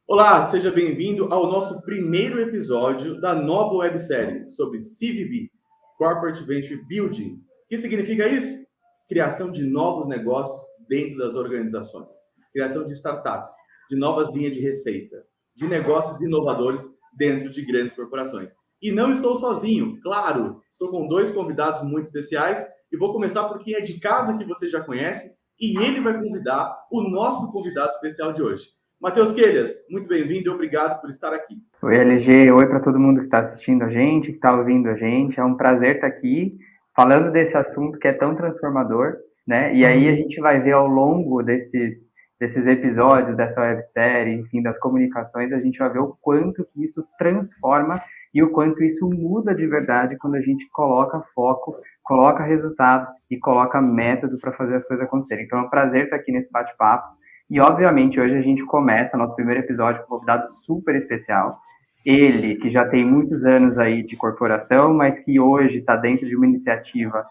Olá, seja bem-vindo ao nosso primeiro episódio da nova websérie sobre CVB, Corporate Venture Building. O que significa isso? Criação de novos negócios dentro das organizações, criação de startups, de novas linhas de receita, de negócios inovadores dentro de grandes corporações. E não estou sozinho, claro, estou com dois convidados muito especiais e vou começar por quem é de casa que você já conhece e ele vai convidar o nosso convidado especial de hoje. Matheus Quelhas, muito bem-vindo e obrigado por estar aqui. Oi, LG, oi para todo mundo que está assistindo a gente, que está ouvindo a gente. É um prazer estar aqui falando desse assunto que é tão transformador, né? E aí a gente vai ver ao longo desses episódios, dessa websérie, enfim, das comunicações, a gente vai ver o quanto que isso transforma e o quanto isso muda de verdade quando a gente coloca foco, coloca resultado e coloca método para fazer as coisas acontecerem. Então é um prazer estar aqui nesse bate-papo. E, obviamente, hoje a gente começa nosso primeiro episódio com um convidado super especial. Ele, que já tem muitos anos aí de corporação, mas que hoje está dentro de uma iniciativa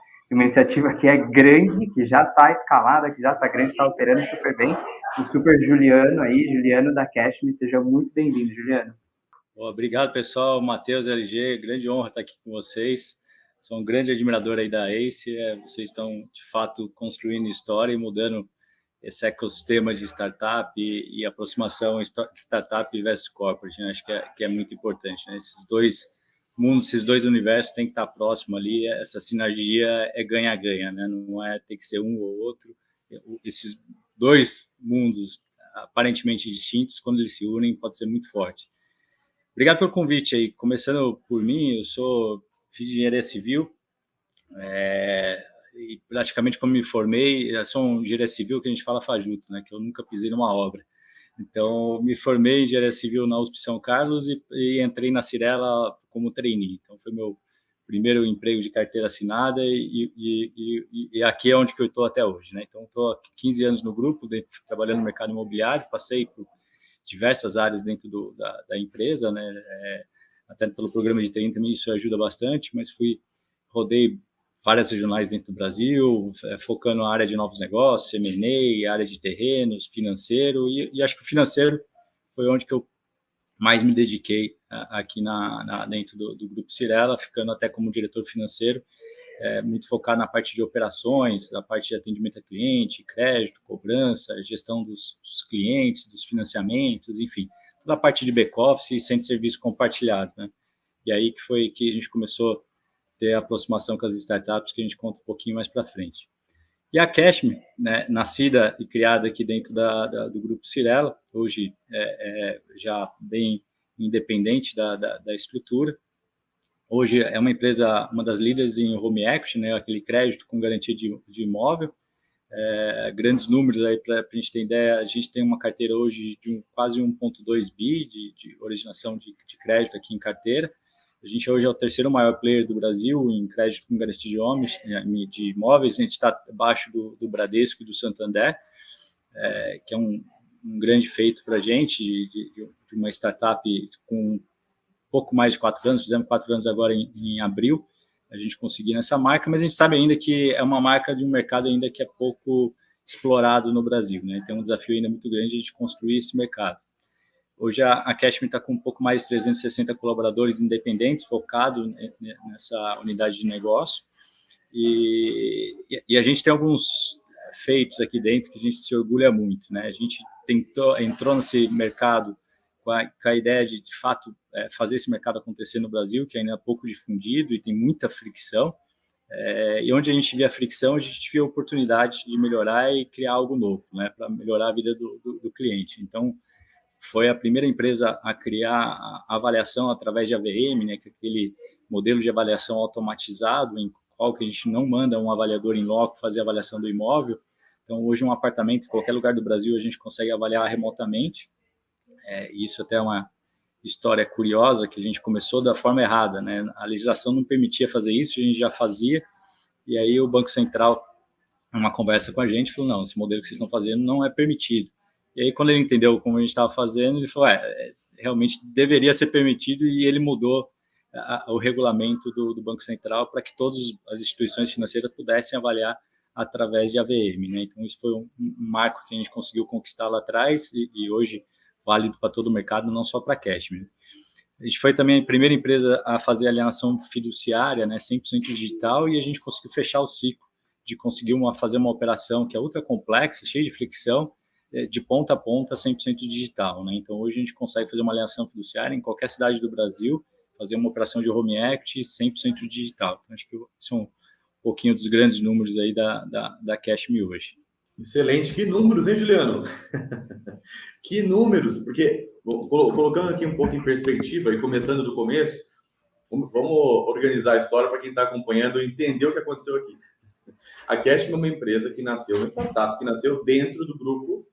que é grande, que já está escalada, que já está grande, está operando super bem. O super Juliano aí, Juliano da Cashme, seja muito bem-vindo, Juliano. Obrigado, pessoal. Matheus, LG, grande honra estar aqui com vocês. Sou um grande admirador aí da ACE. Vocês estão, de fato, construindo história e mudando esse ecossistema de startup e aproximação startup versus corporate, né? Acho que é muito importante, né? Esses dois mundos, esses dois universos têm que estar próximos ali. Essa sinergia é ganha-ganha, né? Não é ter que ser um ou outro. Esses dois mundos aparentemente distintos, quando eles se unem, pode ser muito forte. Obrigado pelo convite aí. Começando por mim, fiz engenharia civil, e praticamente quando me formei, sou um engenharia civil que a gente fala fajuto, né? Que eu nunca pisei numa obra. Então, me formei em engenharia civil na USP São Carlos e entrei na Cyrela como trainee. Então, foi meu primeiro emprego de carteira assinada e aqui é onde que eu estou até hoje, né? Então, estou há 15 anos no grupo, trabalhando no mercado imobiliário, passei por diversas áreas dentro da empresa, né? Até pelo programa de TI também isso ajuda bastante, mas rodei várias regionais dentro do Brasil, focando na área de novos negócios, M&A, área de terrenos, financeiro, e acho que o financeiro foi onde que eu mais me dediquei aqui dentro do Grupo Cyrela, ficando até como diretor financeiro, muito focado na parte de operações, na parte de atendimento a cliente, crédito, cobrança, gestão dos clientes, dos financiamentos, enfim, toda a parte de back-office e centro de serviço compartilhado, né? E aí que foi que a gente começou a ter a aproximação com as startups, que a gente conta um pouquinho mais para frente. E a Cashme, né, nascida e criada aqui dentro do Grupo Cyrela, hoje já bem independente da estrutura. Hoje é uma empresa, uma das líderes em home equity, né, aquele crédito com garantia de imóvel. Grandes números aí para a gente ter ideia, a gente tem uma carteira hoje de quase 1,2 bi de originação de crédito aqui em carteira. A gente hoje é o terceiro maior player do Brasil em crédito com garantia de imóveis. A gente está abaixo do Bradesco e do Santander, que é um grande feito para a gente, de uma startup com pouco mais de 4 anos, fizemos 4 anos agora em abril, a gente conseguiu nessa marca, mas a gente sabe ainda que é uma marca de um mercado ainda que é pouco explorado no Brasil, né? Tem um desafio ainda muito grande de construir esse mercado. Hoje a Cashme está com um pouco mais de 360 colaboradores independentes, focado nessa unidade de negócio, e a gente tem alguns feitos aqui dentro que a gente se orgulha muito, né? A gente entrou nesse mercado com a ideia de fato, fazer esse mercado acontecer no Brasil, que ainda é pouco difundido e tem muita fricção, e onde a gente vê a fricção, a gente vê a oportunidade de melhorar e criar algo novo, né, para melhorar a vida do cliente. Então, foi a primeira empresa a criar a avaliação através de AVM, né, que é aquele modelo de avaliação automatizado, em qual que a gente não manda um avaliador em loco fazer a avaliação do imóvel. Então, hoje, um apartamento em qualquer lugar do Brasil, a gente consegue avaliar remotamente. Isso até é uma história curiosa, que a gente começou da forma errada, né? A legislação não permitia fazer isso, a gente já fazia, e aí o Banco Central, numa conversa com a gente, falou, não, esse modelo que vocês estão fazendo não é permitido. E aí, quando ele entendeu como a gente estava fazendo, ele falou, realmente deveria ser permitido, e ele mudou o regulamento do Banco Central para que todas as instituições financeiras pudessem avaliar através de AVM, né? Então, isso foi um marco que a gente conseguiu conquistar lá atrás, e hoje válido para todo o mercado, não só para a Cashmere. A gente foi também a primeira empresa a fazer alienação fiduciária, né, 100% digital, e a gente conseguiu fechar o ciclo de conseguir fazer uma operação que é ultra complexa, cheia de fricção, de ponta a ponta, 100% digital. Né? Então, hoje a gente consegue fazer uma alienação fiduciária em qualquer cidade do Brasil, fazer uma operação de home equity 100% digital. Então, acho que são um pouquinho dos grandes números aí da Cashmere hoje. Excelente. Que números, hein, Juliano? Que números, porque colocando aqui um pouco em perspectiva e começando do começo, vamos organizar a história para quem está acompanhando e entender o que aconteceu aqui. A Cashmere é uma empresa que nasceu, uma startup que nasceu dentro do grupo,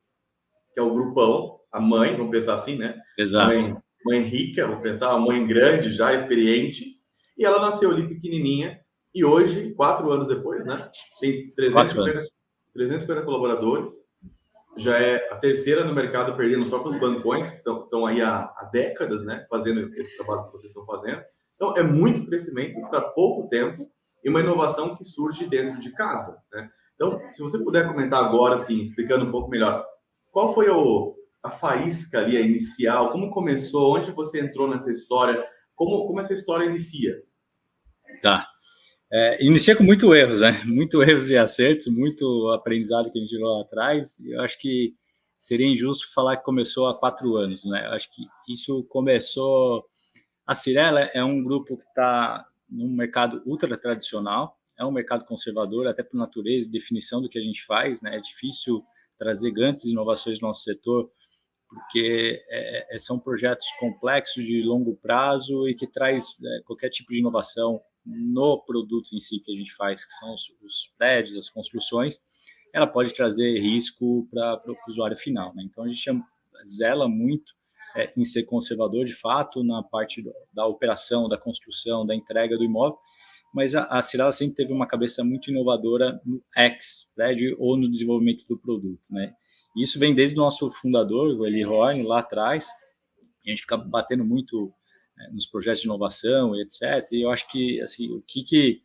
que é o Grupão, a mãe, vamos pensar assim, né? Exato. Mãe rica, vamos pensar, uma mãe grande, já experiente, e ela nasceu ali pequenininha, e hoje, 4 anos depois, né? Tem 350 colaboradores, já é a terceira no mercado, perdendo só com os bancões, que estão aí há décadas, né? Fazendo esse trabalho que vocês estão fazendo. Então, é muito crescimento para pouco tempo e uma inovação que surge dentro de casa, né? Então, se você puder comentar agora, assim, explicando um pouco melhor, qual foi a faísca ali, a inicial, como começou, onde você entrou nessa história, como essa história inicia? Tá. Inicia com muitos erros, né? Muitos erros e acertos, muito aprendizado que a gente tirou lá atrás. Eu acho que seria injusto falar que começou há 4 anos, né? Eu acho que isso começou... A Cyrela é um grupo que está num mercado ultra tradicional, é um mercado conservador, até por natureza e definição do que a gente faz, né? É difícil trazer grandes inovações no nosso setor, porque são projetos complexos de longo prazo e que traz qualquer tipo de inovação no produto em si que a gente faz, que são os prédios, as construções, ela pode trazer risco para o usuário final. Né? Então, a gente zela muito em ser conservador, de fato, na parte da operação, da construção, da entrega do imóvel, mas a Cyrela sempre teve uma cabeça muito inovadora no prédio ou no desenvolvimento do produto. Né? E isso vem desde o nosso fundador, o Eli Horn, lá atrás, e a gente fica batendo muito nos projetos de inovação e etc. E eu acho que assim, o que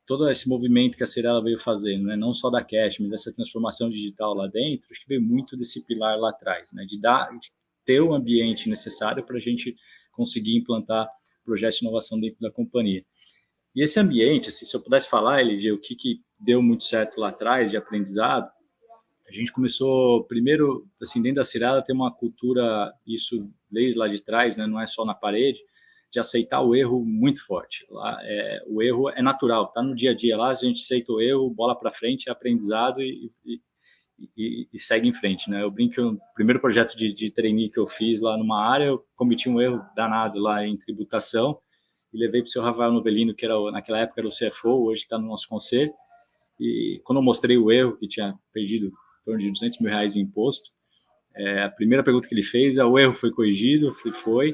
todo esse movimento que a Cyrela veio fazendo, né, não só da Cashmere, dessa transformação digital lá dentro, acho que veio muito desse pilar lá atrás, né, de ter o ambiente necessário para a gente conseguir implantar projetos de inovação dentro da companhia. E esse ambiente, assim, se eu pudesse falar, LG, o que deu muito certo lá atrás de aprendizado, a gente começou, primeiro, assim, dentro da Cyrela, ter uma cultura, isso desde lá de trás, né, não é só na parede, de aceitar o erro muito forte. Lá, o erro é natural, está no dia a dia lá, a gente aceita o erro, bola para frente, é aprendizado e segue em frente. Né? Eu brinco que o primeiro projeto de trainee que eu fiz lá numa área, eu cometi um erro danado lá em tributação e levei para o seu Rafael Novelino, que naquela época era o CFO, hoje está no nosso conselho, e quando eu mostrei o erro, que tinha perdido em torno de R$200 mil em imposto, a primeira pergunta que ele fez o erro foi corrigido? Eu falei, foi.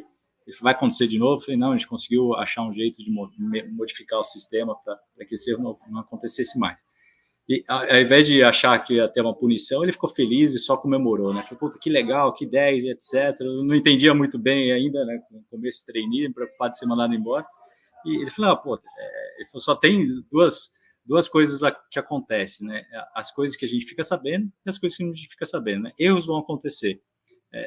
Ele falou, vai acontecer de novo? Eu falei, não, a gente conseguiu achar um jeito de modificar o sistema para que esse erro não acontecesse mais. E ao invés de achar que ia ter uma punição, ele ficou feliz e só comemorou, né? Falei, puta, que legal, que 10, etc. Eu não entendia muito bem ainda, né? No começo trainee, preocupado de ser mandado embora. E ele falou, ele falou, só tem duas coisas que acontecem, né? As coisas que a gente fica sabendo e as coisas que a gente fica sabendo, né? Erros vão acontecer.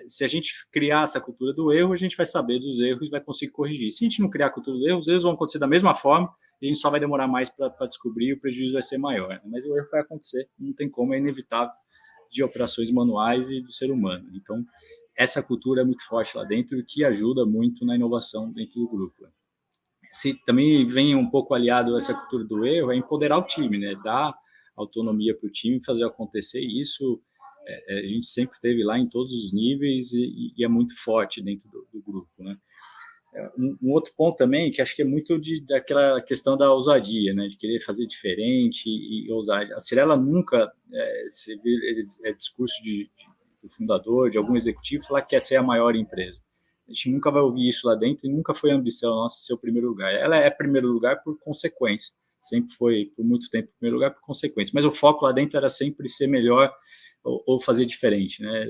Se a gente criar essa cultura do erro, a gente vai saber dos erros e vai conseguir corrigir. Se a gente não criar a cultura do erro, os erros vão acontecer da mesma forma e a gente só vai demorar mais para descobrir e o prejuízo vai ser maior. Né? Mas o erro vai acontecer, não tem como, é inevitável de operações manuais e do ser humano. Então, essa cultura é muito forte lá dentro e que ajuda muito na inovação dentro do grupo. Se também vem um pouco aliado a essa cultura do erro, é empoderar o time, né? Dar autonomia para o time fazer acontecer, e isso a gente sempre teve lá em todos os níveis e é muito forte dentro do grupo, né? Um outro ponto também, que acho que é muito daquela questão da ousadia, né? De querer fazer diferente e ousar. A Cyrela nunca, você vê discurso do fundador, de algum executivo, falar que quer ser a maior empresa. A gente nunca vai ouvir isso lá dentro e nunca foi a ambição nossa ser o primeiro lugar. Ela é primeiro lugar por consequência. Sempre foi, por muito tempo, primeiro lugar por consequência. Mas o foco lá dentro era sempre ser melhor ou fazer diferente, né?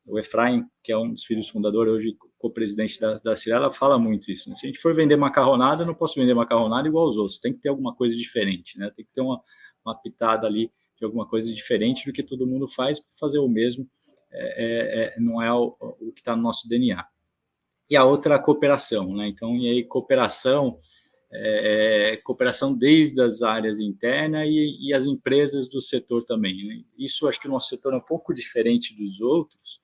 O Efraim, que é um dos filhos fundadores, hoje co-presidente da Cyrela, fala muito isso. Né? Se a gente for vender macarronada, eu não posso vender macarronada igual aos outros. Tem que ter alguma coisa diferente, né? Tem que ter uma pitada ali de alguma coisa diferente do que todo mundo faz para fazer o mesmo não é o que está no nosso DNA. E a outra, a cooperação, né? Então, e aí cooperação desde as áreas internas e as empresas do setor também, né? Isso acho que o nosso setor é um pouco diferente dos outros,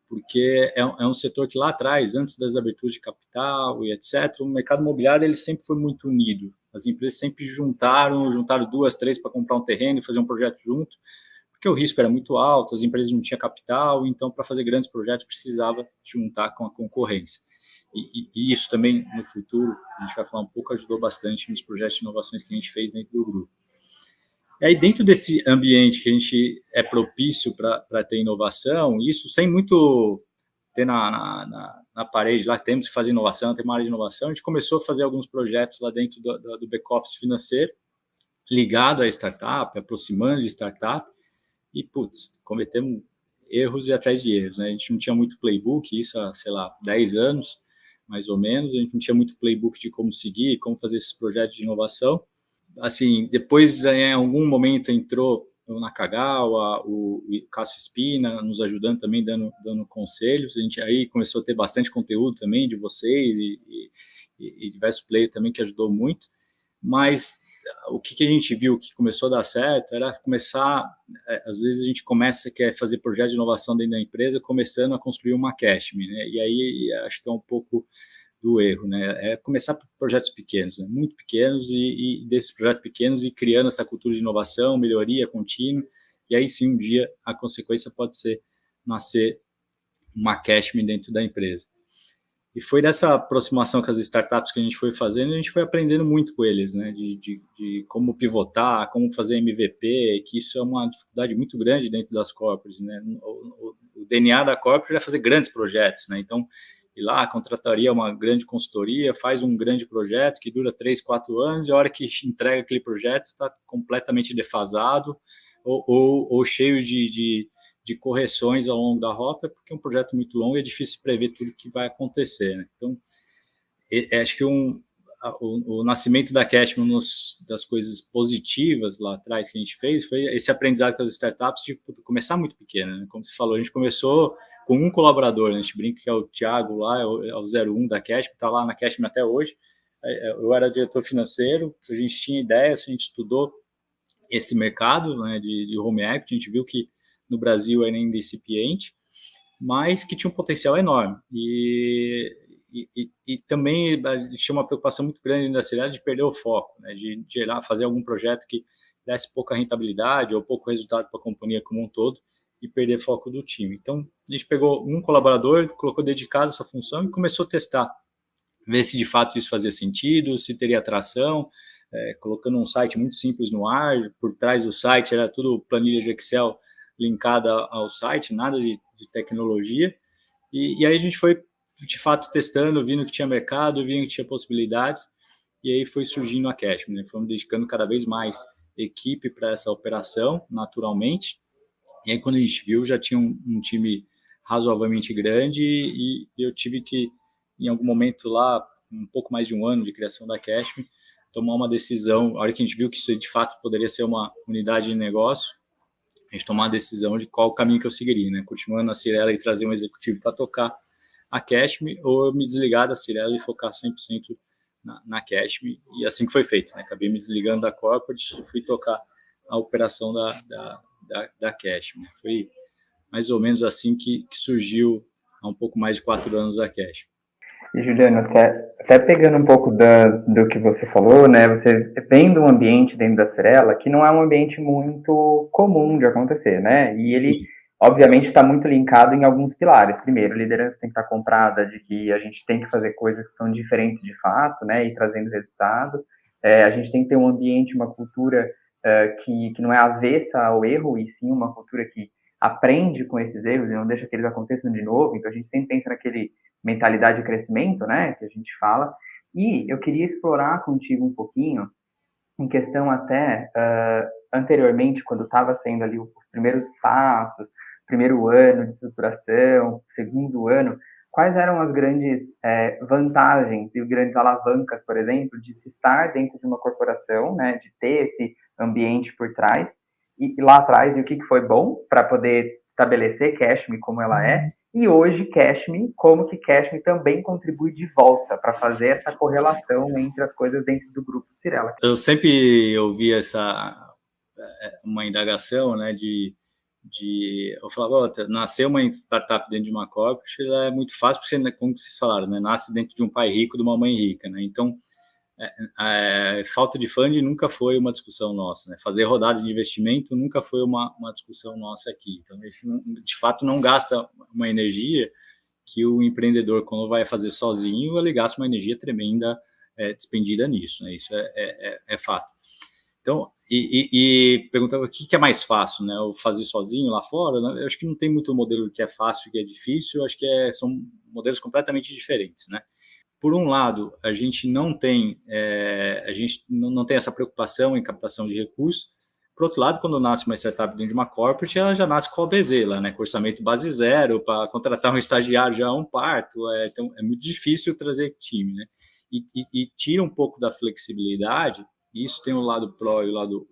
porque é um setor que lá atrás, antes das aberturas de capital e etc., o mercado imobiliário ele sempre foi muito unido. As empresas sempre juntaram 2, 3 para comprar um terreno e fazer um projeto junto, porque o risco era muito alto, as empresas não tinham capital, então para fazer grandes projetos precisava juntar com a concorrência. E isso também, no futuro, a gente vai falar um pouco, ajudou bastante nos projetos de inovações que a gente fez dentro do grupo. E aí, dentro desse ambiente que a gente é propício para ter inovação, isso sem muito ter na parede lá, temos que fazer inovação, tem uma área de inovação, a gente começou a fazer alguns projetos lá dentro do back-office financeiro, ligado à startup, aproximando de startup, e, cometemos erros e atrás de erros, né? A gente não tinha muito playbook, isso há, 10 anos, mais ou menos, a gente não tinha muito playbook de como seguir, como fazer esses projetos de inovação. Assim, depois, em algum momento, entrou o Nakagawa, o Cássio Espina, nos ajudando também, dando conselhos. A gente aí começou a ter bastante conteúdo também de vocês e diversos players também que ajudou muito. Mas o que a gente viu que começou a dar certo era começar, às vezes a gente quer fazer projetos de inovação dentro da empresa, começando a construir uma Cashme, né? E aí acho que é um pouco do erro, né? É começar por projetos pequenos, né? Muito pequenos, e desses projetos pequenos e criando essa cultura de inovação, melhoria contínua, e aí sim um dia a consequência pode ser nascer uma Cashme dentro da empresa. E foi dessa aproximação com as startups que a gente foi fazendo, a gente foi aprendendo muito com eles, né? De como pivotar, como fazer MVP, que isso é uma dificuldade muito grande dentro das corporates, né? O DNA da corporate é fazer grandes projetos, né? Então, ir lá, contrataria uma grande consultoria, faz um grande projeto que dura 3, 4 anos, e a hora que entrega aquele projeto está completamente defasado ou cheio de correções ao longo da rota, porque é um projeto muito longo e é difícil prever tudo que vai acontecer, né? Então, acho que o nascimento da Cashme, das coisas positivas lá atrás que a gente fez, foi esse aprendizado com as startups de começar muito pequeno, né? Como você falou, a gente começou com um colaborador, né? A gente brinca que é o Thiago lá, é o 01 da Cashme, está lá na Cashme até hoje. Eu era diretor financeiro, a gente tinha ideias, a gente estudou esse mercado, né, de home equity, a gente viu que no Brasil era ainda incipiente, mas que tinha um potencial enorme. E também a gente tinha uma preocupação muito grande na cidade de perder o foco, né, de fazer algum projeto que desse pouca rentabilidade ou pouco resultado para a companhia como um todo e perder foco do time. Então, a gente pegou um colaborador, colocou dedicado essa função e começou a testar, ver se de fato isso fazia sentido, se teria atração, colocando um site muito simples no ar, por trás do site era tudo planilha de Excel linkada ao site, nada de tecnologia, e aí a gente foi de fato testando, vendo que tinha mercado, vendo que tinha possibilidades, e aí foi surgindo a Cashme, né? Fomos dedicando cada vez mais equipe para essa operação, naturalmente, e aí quando a gente viu, já tinha um time razoavelmente grande, e eu tive que, em algum momento lá, um pouco mais de um ano de criação da Cashme, tomar uma decisão, a hora que a gente viu que isso de fato poderia ser uma unidade de negócio, a gente tomar a decisão de qual o caminho que eu seguiria, né? Continuando na Cyrela e trazer um executivo para tocar a Cashme, ou eu me desligar da Cyrela e focar 100% na Cashme, e assim que foi feito, né? Acabei me desligando da corporate e fui tocar a operação da Cashme. Foi mais ou menos assim que surgiu há um pouco mais de 4 anos a Cashme. E Juliano, até pegando um pouco do que você falou, né? Você vem de um ambiente dentro da Cyrela que não é um ambiente muito comum de acontecer, né? E ele, obviamente, está muito linkado em alguns pilares. Primeiro, a liderança tem que estar comprada de que a gente tem que fazer coisas que são diferentes de fato, né? E trazendo resultado. A gente tem que ter um ambiente, uma cultura que não é avessa ao erro, e sim uma cultura que aprende com esses erros e não deixa que eles aconteçam de novo. Então, a gente sempre pensa naquele mentalidade de crescimento, né, que a gente fala. E eu queria explorar contigo um pouquinho, em questão até anteriormente, quando estava sendo ali os primeiros passos, primeiro ano de estruturação, segundo ano, quais eram as grandes vantagens e grandes alavancas, por exemplo, de se estar dentro de uma corporação, né, de ter esse ambiente por trás, lá atrás e o que foi bom para poder estabelecer Cashme como ela é, e hoje Cashme, como que Cashme também contribui de volta para fazer essa correlação entre as coisas dentro do grupo Cirela. Eu sempre ouvi uma indagação, né, eu falava, nascer uma startup dentro de uma corporate é muito fácil, porque, como vocês falaram, né, nasce dentro de um pai rico, de uma mãe rica, né, então falta de funding nunca foi uma discussão nossa, né, fazer rodada de investimento nunca foi uma discussão nossa aqui, então a gente de fato não gasta uma energia que o empreendedor, quando vai fazer sozinho, ele gasta uma energia tremenda despendida nisso, né, isso é fato. Então, e perguntava o que é mais fácil, né? Ou fazer sozinho lá fora, né? Eu acho que não tem muito modelo que é fácil e que é difícil, eu acho que são modelos completamente diferentes, né? Por um lado, a gente não tem essa preocupação em captação de recursos. Por outro lado, quando nasce uma startup dentro de uma corporate, ela já nasce com a OBZ lá, né? Com orçamento base zero, para contratar um estagiário já é um parto, então é muito difícil trazer time, né? E tira um pouco da flexibilidade. Isso tem o lado pró e o lado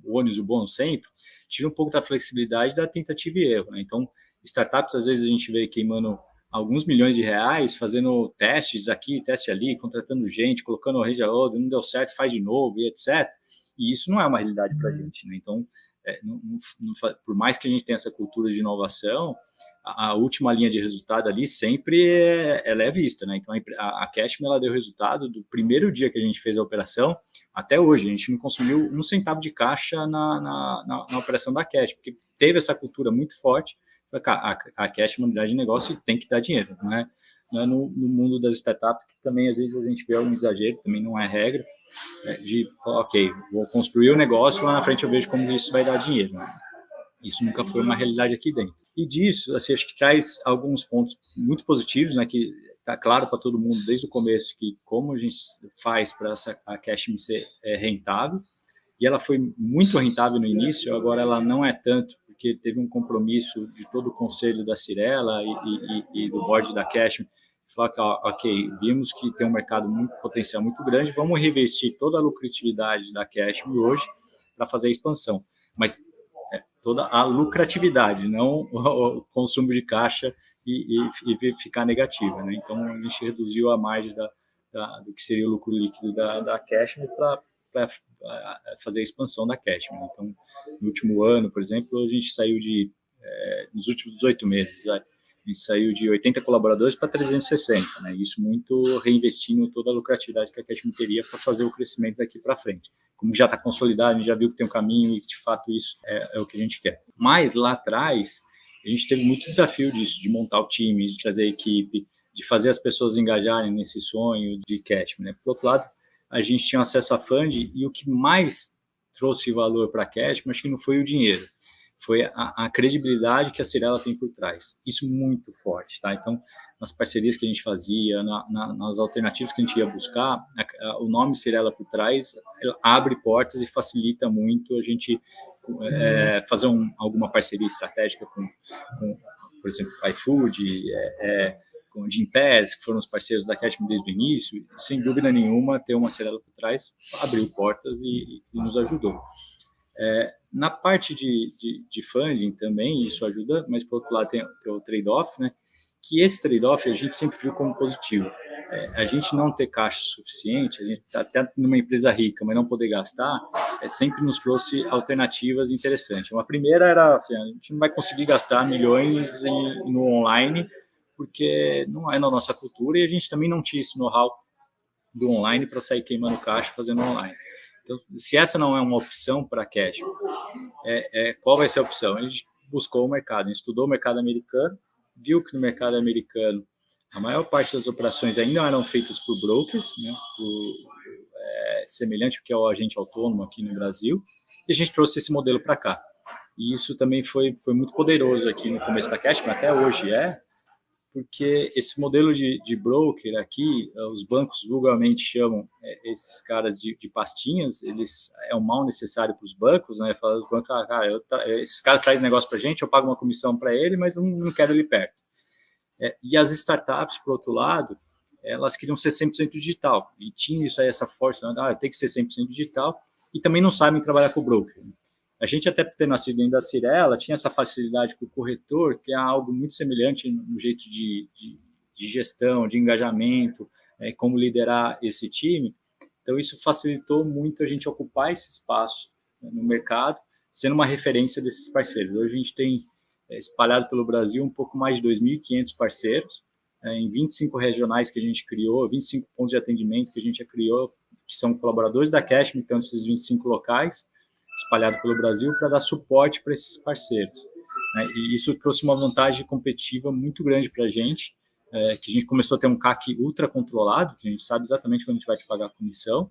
o ônus e o bônus sempre, tira um pouco da flexibilidade da tentativa e erro, né? Então, startups, às vezes, a gente vê queimando alguns milhões de reais, fazendo testes aqui, teste ali, contratando gente, colocando a rede a outra, não deu certo, faz de novo, e etc. E isso não é uma realidade para a gente, né? Então, por mais que a gente tenha essa cultura de inovação, a última linha de resultado ali sempre ela é vista, né? Então a Cashme ela deu resultado do primeiro dia que a gente fez a operação até hoje. A gente não consumiu um centavo de caixa na operação da Cashme, porque teve essa cultura muito forte. A Cashme é uma unidade de negócio e tem que dar dinheiro, né? Não é no mundo das startups que também às vezes a gente vê algum exagero, também não é regra, de ok, vou construir o negócio, lá na frente eu vejo como isso vai dar dinheiro, né? Isso nunca foi uma realidade aqui dentro. E disso, assim, acho que traz alguns pontos muito positivos, né, que está claro para todo mundo desde o começo que como a gente faz para a Cashme ser rentável, e ela foi muito rentável no início, agora ela não é tanto, porque teve um compromisso de todo o conselho da Cirela e do board da Cashme, falar que, ok, vimos que tem um mercado muito potencial muito grande, vamos reinvestir toda a lucratividade da Cashme hoje para fazer a expansão. Mas toda a lucratividade, não o consumo de caixa e ficar negativa, né? Então a gente reduziu a margem do que seria o lucro líquido da Cashme para fazer a expansão da Cashme. Então, no último ano, por exemplo, a gente saiu nos últimos 18 meses, a gente saiu de 80 colaboradores para 360, né? Isso muito reinvestindo toda a lucratividade que a Cashme teria para fazer o crescimento daqui para frente. Como já está consolidado, a gente já viu que tem um caminho e que, de fato, isso é o que a gente quer. Mas, lá atrás, a gente teve muito desafio disso, de montar o time, de trazer a equipe, de fazer as pessoas engajarem nesse sonho de Cashme, né? Por outro lado, a gente tinha acesso a funding e o que mais trouxe valor para a Cashme, acho que não foi o dinheiro, foi a credibilidade que a Cirela tem por trás. Isso muito forte, tá? Então, nas parcerias que a gente fazia, nas alternativas que a gente ia buscar, o nome Cirela por trás abre portas e facilita muito a gente fazer alguma parceria estratégica com por exemplo, iFood, com o Gympass, que foram os parceiros da Cashme desde o início. Sem dúvida nenhuma, ter uma Cirela por trás abriu portas e nos ajudou. Na parte de funding também, isso ajuda, mas por outro lado tem o trade-off, né? Que esse trade-off a gente sempre viu como positivo. A gente não ter caixa suficiente, a gente até numa empresa rica, mas não poder gastar, sempre nos trouxe alternativas interessantes. Uma primeira era, assim, a gente não vai conseguir gastar milhões no online, porque não é na nossa cultura, e a gente também não tinha esse know-how do online para sair queimando caixa fazendo online. Então, se essa não é uma opção para a Cashme, qual vai ser a opção? A gente buscou o mercado, a gente estudou o mercado americano, viu que no mercado americano a maior parte das operações ainda eram feitas por brokers, né, semelhante ao que é o agente autônomo aqui no Brasil, e a gente trouxe esse modelo para cá. E isso também foi muito poderoso aqui no começo da Cashme, até hoje porque esse modelo de broker aqui, os bancos vulgarmente chamam esses caras de pastinhas, eles é um mal necessário para os bancos, né? Fala os bancos, esses caras trazem negócio para a gente, eu pago uma comissão para ele, mas eu não quero ele perto. E as startups, por outro lado, elas queriam ser 100% digital, e tinha isso aí, essa força, tem que ser 100% digital, e também não sabem trabalhar com o broker. A gente até ter nascido dentro da Cyrela tinha essa facilidade com o corretor, que é algo muito semelhante no jeito de gestão, de engajamento, como liderar esse time. Então, isso facilitou muito a gente ocupar esse espaço, né, no mercado, sendo uma referência desses parceiros. Hoje a gente tem espalhado pelo Brasil um pouco mais de 2.500 parceiros, em 25 regionais que a gente criou, 25 pontos de atendimento que a gente criou, que são colaboradores da Cashme, então esses 25 locais, espalhados pelo Brasil, para dar suporte para esses parceiros, né? E isso trouxe uma vantagem competitiva muito grande para a gente, que a gente começou a ter um CAC ultra controlado, que a gente sabe exatamente quando a gente vai te pagar a comissão,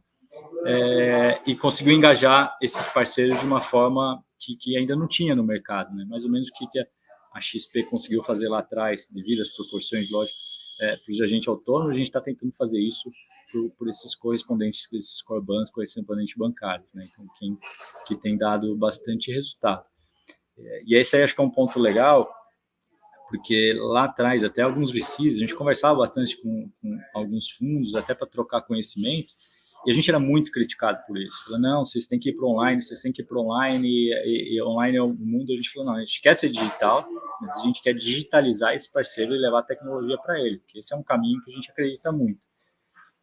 e conseguiu engajar esses parceiros de uma forma que ainda não tinha no mercado, né? Mais ou menos o que a XP conseguiu fazer lá atrás, devido às proporções, lógico, para os agentes autônomos, a gente está tentando fazer isso por esses correspondentes, esses core banks, correspondentes bancários, né? Então, que tem dado bastante resultado. E esse aí acho que é um ponto legal, porque lá atrás, até alguns VCs, a gente conversava bastante com alguns fundos, até para trocar conhecimento, e a gente era muito criticado por isso. Falando, não, vocês têm que ir para online, vocês têm que ir para online, e online é o mundo. A gente falou, não, a gente quer ser digital, mas a gente quer digitalizar esse parceiro e levar a tecnologia para ele, porque esse é um caminho que a gente acredita muito.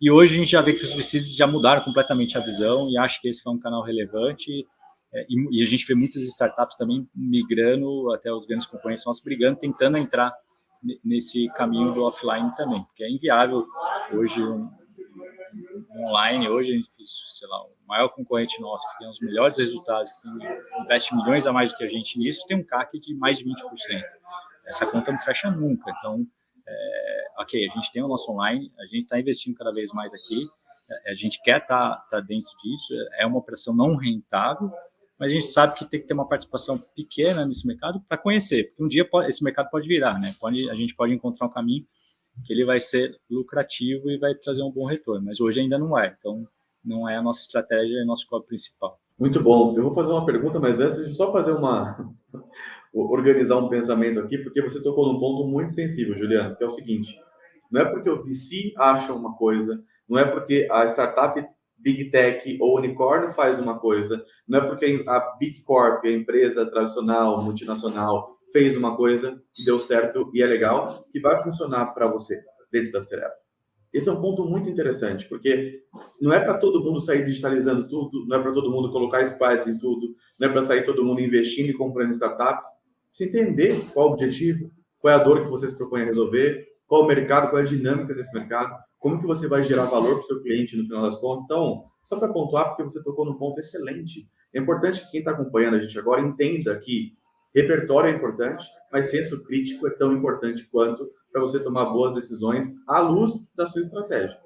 E hoje a gente já vê que os VCs já mudaram completamente a visão e acho que esse é um canal relevante. E a gente vê muitas startups também migrando, até os grandes concorrentes nossos brigando, tentando entrar nesse caminho do offline também, porque é inviável hoje online. Hoje a gente, sei lá, o maior concorrente nosso, que tem os melhores resultados, que investe milhões a mais do que a gente nisso, tem um CAC de mais de 20%. Essa conta não fecha nunca. Então, ok, a gente tem o nosso online, a gente está investindo cada vez mais aqui, a gente quer estar dentro disso, é uma operação não rentável, mas a gente sabe que tem que ter uma participação pequena nesse mercado para conhecer, porque um dia esse mercado pode virar, né? A gente pode encontrar um caminho que ele vai ser lucrativo e vai trazer um bom retorno, mas hoje ainda não é, então não é a nossa estratégia, é o nosso core principal. Muito bom. Eu vou fazer uma pergunta, mas antes, deixa eu só fazer organizar um pensamento aqui, porque você tocou num ponto muito sensível, Juliano, que é o seguinte: não é porque o VC acha uma coisa, não é porque a startup Big Tech ou unicórnio faz uma coisa, não é porque a Big Corp, a empresa tradicional, multinacional, fez uma coisa que deu certo e é legal, que vai funcionar para você dentro da Cyrela. Esse é um ponto muito interessante, porque não é para todo mundo sair digitalizando tudo, não é para todo mundo colocar squads em tudo, não é para sair todo mundo investindo e comprando startups. Você entender qual o objetivo, qual é a dor que vocês propõem a resolver, qual o mercado, qual é a dinâmica desse mercado, como que você vai gerar valor para o seu cliente no final das contas. Então, só para pontuar, porque você tocou num ponto excelente. É importante que quem está acompanhando a gente agora entenda que repertório é importante, mas senso crítico é tão importante quanto para você tomar boas decisões à luz da sua estratégia.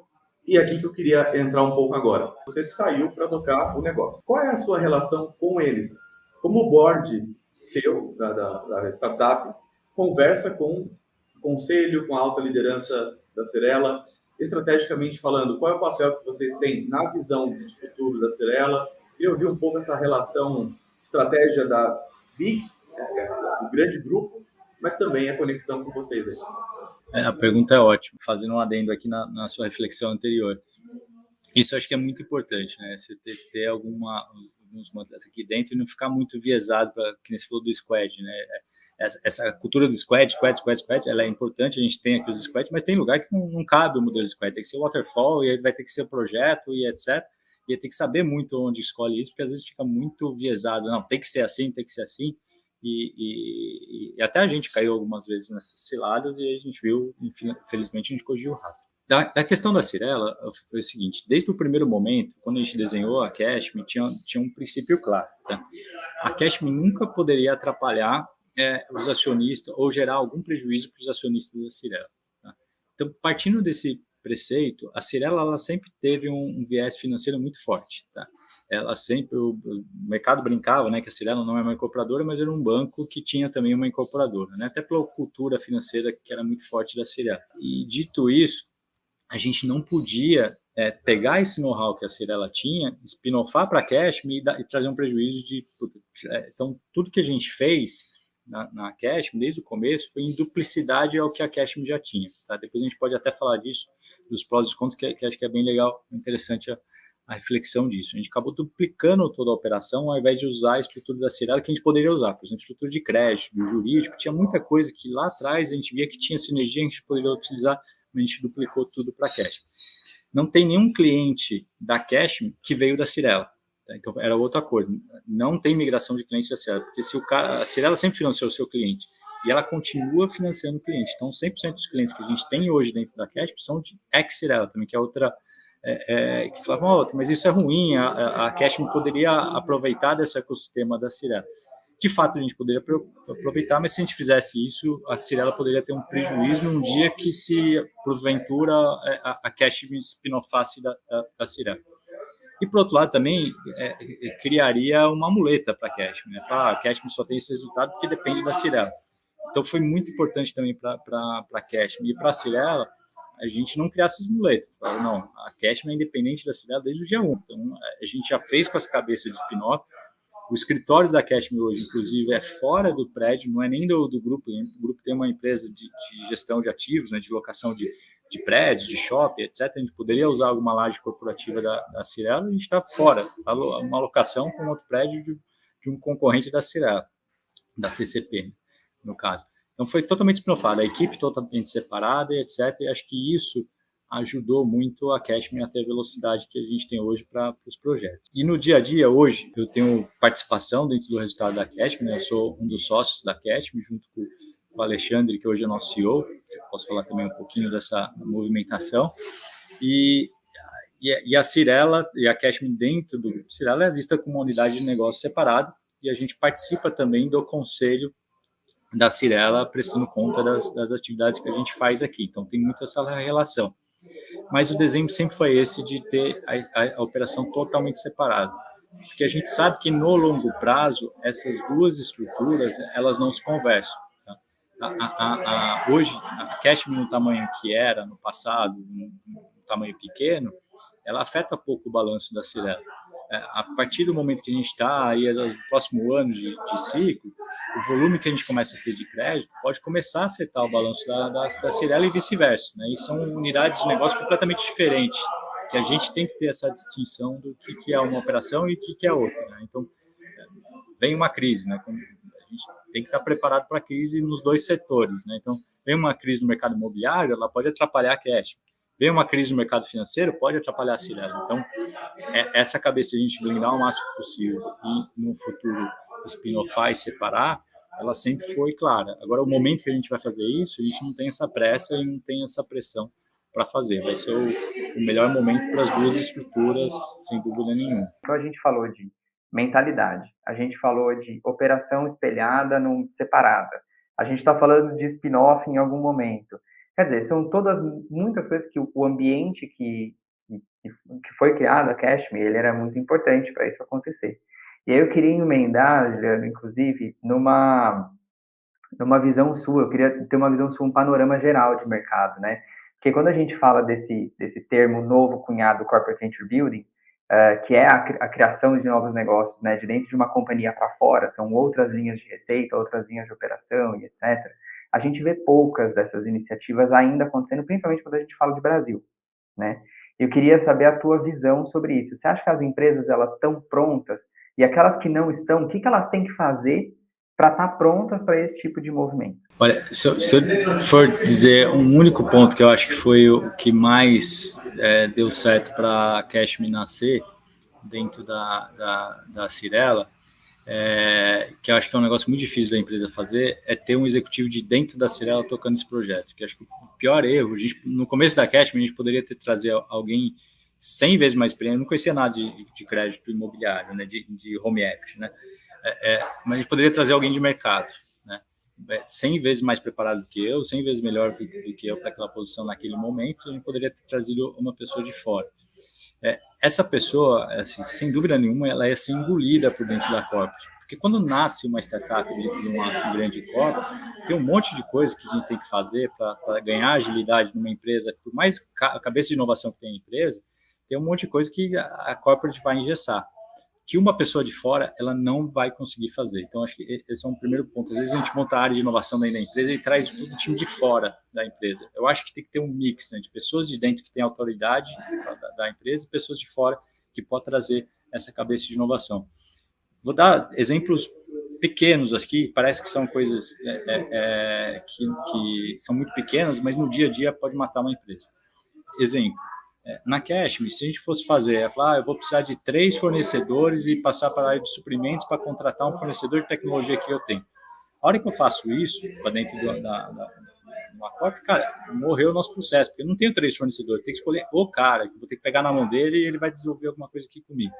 E aqui que eu queria entrar um pouco agora. Você saiu para tocar o negócio. Qual é a sua relação com eles? Como o board seu, da startup, conversa com o conselho, com a alta liderança da Cyrela, estrategicamente falando, qual é o papel que vocês têm na visão de futuro da Cyrela? Queria ouvir um pouco essa relação, estratégia da Big, do grande grupo, mas também a conexão com vocês aí. A pergunta é ótima, fazendo um adendo aqui na sua reflexão anterior. Isso eu acho que é muito importante, né? Você ter alguns mantras aqui dentro e não ficar muito viesado, que nem você falou do squad, né? Essa cultura do squad, ela é importante, a gente tem aqui os squads, mas tem lugar que não cabe o modelo squad, tem que ser waterfall, e aí vai ter que ser projeto, e etc. E tem que saber muito onde escolhe isso, porque às vezes fica muito viesado, não, tem que ser assim, e até a gente caiu algumas vezes nessas ciladas, e a gente viu, infelizmente, a gente corrigiu rápido. Da questão da Cyrela, foi o seguinte: desde o primeiro momento, quando a gente desenhou a Cashme, tinha um princípio claro. Tá? A Cashme nunca poderia atrapalhar os acionistas ou gerar algum prejuízo para os acionistas da Cyrela. Tá? Então, partindo desse preceito, a Cyrela ela sempre teve um viés financeiro muito forte. Tá? Ela sempre, o mercado brincava, né, que a Cyrela não é uma incorporadora, mas era um banco que tinha também uma incorporadora, né, até pela cultura financeira que era muito forte da Cyrela. E dito isso, a gente não podia pegar esse know-how que a Cyrela tinha, spin-offar para a Cashme e trazer um prejuízo de... Então, tudo que a gente fez na Cashme, desde o começo, foi em duplicidade ao que a Cashme já tinha. Tá? Depois a gente pode até falar disso, dos prós e dos contras, que acho que é bem legal, interessante a reflexão disso. A gente acabou duplicando toda a operação ao invés de usar a estrutura da Cirela que a gente poderia usar. Por exemplo, estrutura de crédito, do jurídico, tinha muita coisa que lá atrás a gente via que tinha sinergia, a gente poderia utilizar, mas a gente duplicou tudo para a Cashme. Não tem nenhum cliente da Cashme que veio da Cirela. Tá? Então, era outro acordo. Não tem migração de cliente da Cirela, porque se a Cirela sempre financiou o seu cliente e ela continua financiando o cliente. Então, 100% dos clientes que a gente tem hoje dentro da Cashme são de ex-Cirela também, que é outra... que falavam, mas isso é ruim, a Cashme poderia aproveitar desse ecossistema da Cirela. De fato, a gente poderia aproveitar, mas se a gente fizesse isso, a Cirela poderia ter um prejuízo num dia que, se porventura a Cashme spin-offasse da Cirela. E, por outro lado, também criaria uma muleta para a Cashme. Né? Falar, a Cashme só tem esse resultado porque depende da Cirela. Então, foi muito importante também para a Cashme e para a Cirela a gente não criar essas muletas. Fala, não, a Cashme é independente da Cirela desde o dia 1. Então, a gente já fez com essa cabeça de spin-off. O escritório da Cashme hoje, inclusive, é fora do prédio, não é nem do grupo. O grupo tem uma empresa de gestão de ativos, né, de locação de prédios, de shopping, etc. A gente poderia usar alguma laje corporativa da Cirela e a gente está fora. Uma locação com outro prédio de um concorrente da Cirela, da CCP, no caso. Então, foi totalmente spin-offado, a equipe totalmente separada, etc. E acho que isso ajudou muito a Cashme a ter a velocidade que a gente tem hoje para os projetos. E no dia a dia, hoje, eu tenho participação dentro do resultado da Cashme, né? Eu sou um dos sócios da Cashme, junto com o Alexandre, que hoje é nosso CEO. Posso falar também um pouquinho dessa movimentação. E a Cirela e a Cashme dentro do grupo Cirela é vista como uma unidade de negócio separada, e a gente participa também do conselho da Cirela, prestando conta das atividades que a gente faz aqui. Então, tem muito essa relação. Mas o desenho sempre foi esse de ter a operação totalmente separada. Porque a gente sabe que no longo prazo, essas duas estruturas, elas não se conversam. Tá? Hoje, a Cashme, no tamanho que era no passado, um tamanho pequeno, ela afeta pouco o balanço da Cirela. A partir do momento que a gente está aí no próximo ano de ciclo, o volume que a gente começa a ter de crédito pode começar a afetar o balanço da Cirela e vice-versa. Né? E são unidades de negócio completamente diferentes, que a gente tem que ter essa distinção do que é uma operação e o que é outra. Né? Então, vem uma crise, né? A gente tem que estar preparado para a crise nos dois setores. Né? Então, vem uma crise no mercado imobiliário, ela pode atrapalhar a Cashme. Vem uma crise no mercado financeiro, pode atrapalhar a Cirela. Então, essa cabeça de a gente blindar o máximo possível e, no futuro, spin-offar e separar, ela sempre foi clara. Agora, o momento que a gente vai fazer isso, a gente não tem essa pressa e não tem essa pressão para fazer. Vai ser o melhor momento para as duas estruturas, sem dúvida nenhuma. Então, a gente falou de mentalidade, a gente falou de operação espelhada, separada, a gente está falando de spin-off em algum momento. Quer dizer, são muitas coisas que o ambiente que foi criado, a Cashme, ele era muito importante para isso acontecer. E aí eu queria emendar, Juliano, inclusive, numa visão sua, eu queria ter uma visão sua, um panorama geral de mercado, né? Porque quando a gente fala desse termo novo cunhado Corporate Venture Building, que é a criação de novos negócios, né, de dentro de uma companhia para fora, são outras linhas de receita, outras linhas de operação e etc. A gente vê poucas dessas iniciativas ainda acontecendo, principalmente quando a gente fala de Brasil, né? Eu queria saber a tua visão sobre isso. Você acha que as empresas elas estão prontas e aquelas que não estão, o que elas têm que fazer para estar prontas para esse tipo de movimento? Olha, se eu for dizer um único ponto que eu acho que foi o que mais deu certo para a Cashme nascer dentro da Cirela, que eu acho que é um negócio muito difícil da empresa fazer, é ter um executivo de dentro da Cirela tocando esse projeto. Que eu acho que o pior erro, no começo da Cashme, a gente poderia ter trazido alguém 100 vezes mais experiente, não conhecia nada de crédito imobiliário, né, de home equity, né? Mas a gente poderia trazer alguém de mercado, né? 100 vezes mais preparado do que eu, 100 vezes melhor do que eu para aquela posição naquele momento, a gente poderia ter trazido uma pessoa de fora. Essa pessoa, assim, sem dúvida nenhuma, ela ia ser engolida por dentro da corporate. Porque quando nasce uma startup dentro de uma grande corporate, tem um monte de coisas que a gente tem que fazer para ganhar agilidade numa empresa. Por mais cabeça de inovação que tem a empresa, tem um monte de coisa que a corporate vai engessar, que uma pessoa de fora ela não vai conseguir fazer. Então, acho que esse é um primeiro ponto. Às vezes a gente monta a área de inovação dentro da empresa e traz todo o time de fora da empresa. Eu acho que tem que ter um mix, né, de pessoas de dentro que têm autoridade da empresa e pessoas de fora que pode trazer essa cabeça de inovação. Vou dar exemplos pequenos aqui, parece que são coisas que são muito pequenas, mas no dia a dia pode matar uma empresa. Exemplo, na Cashme, se a gente fosse fazer, falar, eu vou precisar de 3 fornecedores e passar para a área de suprimentos para contratar um fornecedor de tecnologia que eu tenho. A hora que eu faço isso, para dentro uma corp, cara, morreu o nosso processo, porque eu não tenho 3 fornecedores, tem que escolher o cara, que vou ter que pegar na mão dele e ele vai desenvolver alguma coisa aqui comigo.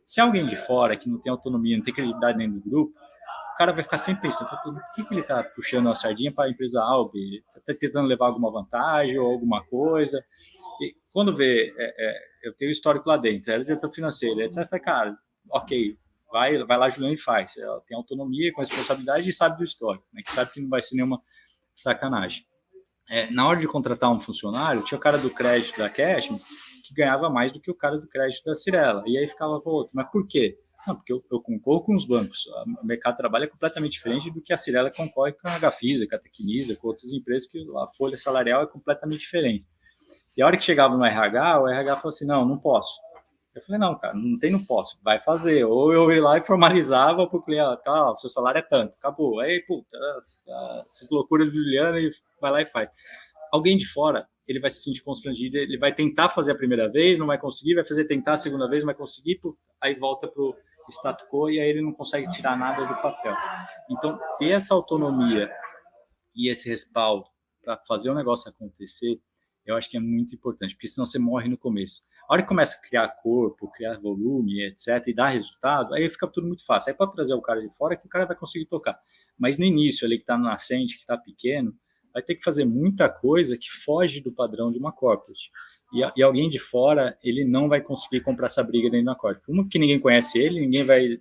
Se alguém de fora, que não tem autonomia, não tem credibilidade dentro do grupo, o cara vai ficar sempre pensando, por que ele está puxando a sardinha para a empresa A ou B? Está tentando levar alguma vantagem ou alguma coisa? E quando vê, eu tenho histórico lá dentro, era diretor financeiro, etc. Fala, cara, ok, vai lá, Juliano, e faz. Ela tem autonomia, com responsabilidade e sabe do histórico, né, que sabe que não vai ser nenhuma sacanagem. Na hora de contratar um funcionário, tinha o cara do crédito da Cashme que ganhava mais do que o cara do crédito da Cyrela. E aí ficava, mas por quê? Não, porque eu concorro com os bancos. O mercado de trabalho é completamente diferente do que a Cyrela concorre com a Gafisa, com a Tecnisa, com outras empresas que a folha salarial é completamente diferente. E a hora que chegava no RH, o RH falou assim, não posso. Eu falei, não, cara, não posso, vai fazer. Ou eu ia lá e formalizava para o cliente, o seu salário é tanto, acabou. Aí, puta, essas loucuras do Juliano, ele vai lá e faz. Alguém de fora, ele vai se sentir constrangido, ele vai tentar fazer a primeira vez, não vai conseguir, vai tentar a segunda vez, não vai conseguir, aí volta para o status quo e aí ele não consegue tirar nada do papel. Então, ter essa autonomia e esse respaldo para fazer o negócio acontecer, eu acho que é muito importante, porque senão você morre no começo. A hora que começa a criar corpo, criar volume, etc., e dar resultado, aí fica tudo muito fácil. Aí pode trazer o cara de fora que o cara vai conseguir tocar. Mas no início, ali que está no nascente, que está pequeno, vai ter que fazer muita coisa que foge do padrão de uma corporate. E alguém de fora, ele não vai conseguir comprar essa briga dentro da corporate. Uma, que ninguém conhece ele, ninguém vai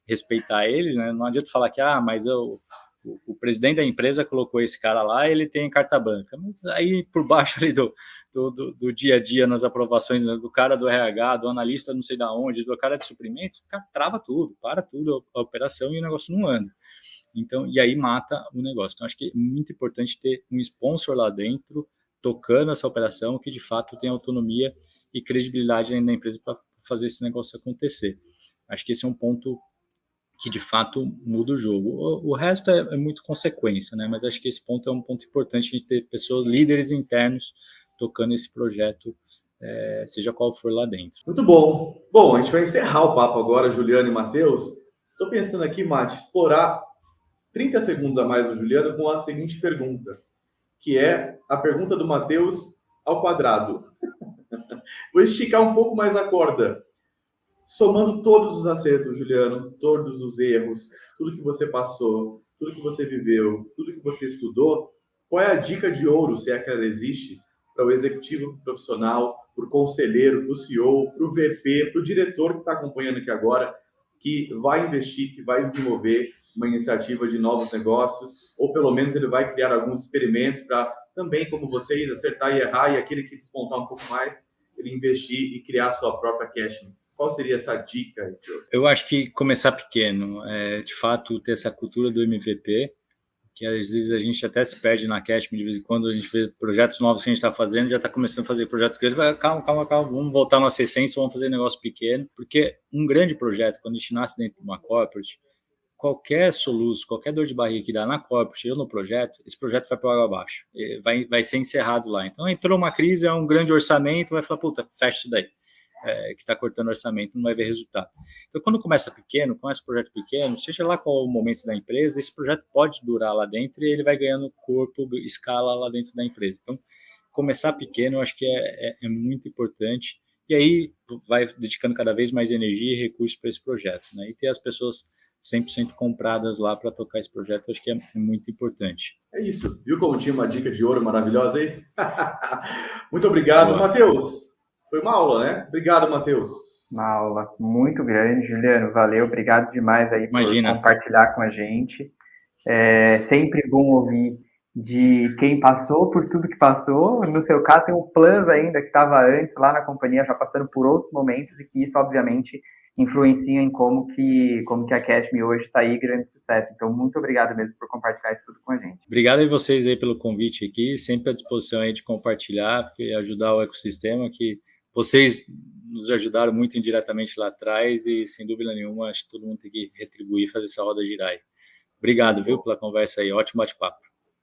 respeitar ele, né? Não adianta falar que, mas o presidente da empresa colocou esse cara lá, ele tem carta branca. Mas aí, por baixo ali do dia a dia, nas aprovações, né, do cara do RH, do analista não sei da onde, do cara de suprimentos, o cara trava tudo, para tudo a operação e o negócio não anda. Então, e aí mata o negócio. Então, acho que é muito importante ter um sponsor lá dentro, tocando essa operação, que de fato tem autonomia e credibilidade dentro da empresa para fazer esse negócio acontecer. Acho que esse é um ponto que de fato muda o jogo. O resto é muito consequência, né? Mas acho que esse ponto é um ponto importante de ter pessoas, líderes internos, tocando esse projeto, seja qual for lá dentro. Muito bom. Bom, a gente vai encerrar o papo agora, Juliano e Matheus. Estou pensando aqui, Mate, explorar 30 segundos a mais do Juliano com a seguinte pergunta, que é a pergunta do Matheus ao quadrado. Vou esticar um pouco mais a corda. Somando todos os acertos, Juliano, todos os erros, tudo que você passou, tudo que você viveu, tudo que você estudou, qual é a dica de ouro, se é que ela existe, para o executivo profissional, para o conselheiro, para o CEO, para o VP, para o diretor que está acompanhando aqui agora, que vai investir, que vai desenvolver uma iniciativa de novos negócios, ou pelo menos ele vai criar alguns experimentos para também, como vocês, acertar e errar, e aquele que despontar um pouco mais, ele investir e criar a sua própria Cashme. Qual seria essa dica? Eu acho que começar pequeno, de fato, ter essa cultura do MVP, que às vezes a gente até se perde na Cashme, de vez em quando a gente vê projetos novos que a gente está fazendo, já está começando a fazer projetos grandes, calma, vamos voltar à nossa essência, vamos fazer negócio pequeno, porque um grande projeto, quando a gente nasce dentro de uma corporate, qualquer soluço, qualquer dor de barriga que dá na corporate ou no projeto, esse projeto vai para o água abaixo, vai ser encerrado lá. Então entrou uma crise, é um grande orçamento, vai falar, puta, fecha isso daí. Que está cortando orçamento, não vai ver resultado. Então, quando começa pequeno, começa um projeto pequeno, seja lá qual o momento da empresa, esse projeto pode durar lá dentro e ele vai ganhando corpo, escala lá dentro da empresa. Então, começar pequeno, eu acho que é muito importante. E aí, vai dedicando cada vez mais energia e recursos para esse projeto. Né? E ter as pessoas 100% compradas lá para tocar esse projeto, eu acho que é muito importante. É isso. Viu como tinha uma dica de ouro maravilhosa aí? Muito obrigado, Matheus. Foi uma aula, né? Obrigado, Matheus. Uma aula muito grande, Juliano. Valeu, obrigado demais aí por compartilhar com a gente. É sempre bom ouvir de quem passou por tudo que passou. No seu caso, tem o Plus ainda, que estava antes lá na companhia, já passando por outros momentos, e que isso, obviamente, influencia em como que a Cashme hoje está aí, grande sucesso. Então, muito obrigado mesmo por compartilhar isso tudo com a gente. Obrigado a vocês aí pelo convite aqui, sempre à disposição aí de compartilhar e ajudar o ecossistema, que vocês nos ajudaram muito indiretamente lá atrás e, sem dúvida nenhuma, acho que todo mundo tem que retribuir e fazer essa roda girar aí. Obrigado, viu, pela conversa aí. Ótimo bate-papo.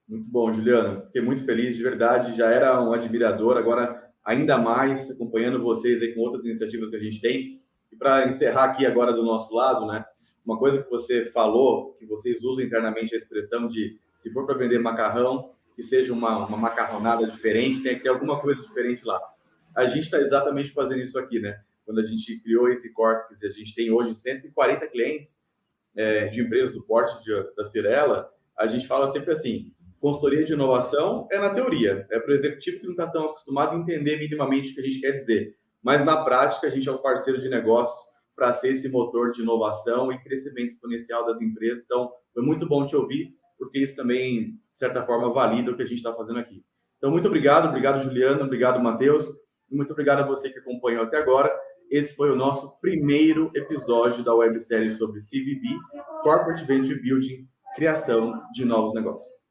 Muito bom, Juliano. Fiquei muito feliz, de verdade. Já era um admirador, agora ainda mais acompanhando vocês aí com outras iniciativas que a gente tem. E para encerrar aqui agora do nosso lado, né? Uma coisa que você falou, que vocês usam internamente a expressão de se for para vender macarrão, que seja uma macarronada diferente, tem que ter alguma coisa diferente lá. A gente está exatamente fazendo isso aqui, né? Quando a gente criou esse Cortex, a gente tem hoje 140 clientes de empresas do porte da Cyrela, a gente fala sempre assim, consultoria de inovação é na teoria, é para o executivo que não está tão acostumado a entender minimamente o que a gente quer dizer, mas na prática a gente é um parceiro de negócios para ser esse motor de inovação e crescimento exponencial das empresas. Então, foi muito bom te ouvir, porque isso também, de certa forma, valida o que a gente está fazendo aqui. Então, muito obrigado, Juliano, obrigado, Matheus, e muito obrigado a você que acompanhou até agora. Esse foi o nosso primeiro episódio da websérie sobre CVB, Corporate Venture Building, criação de novos negócios.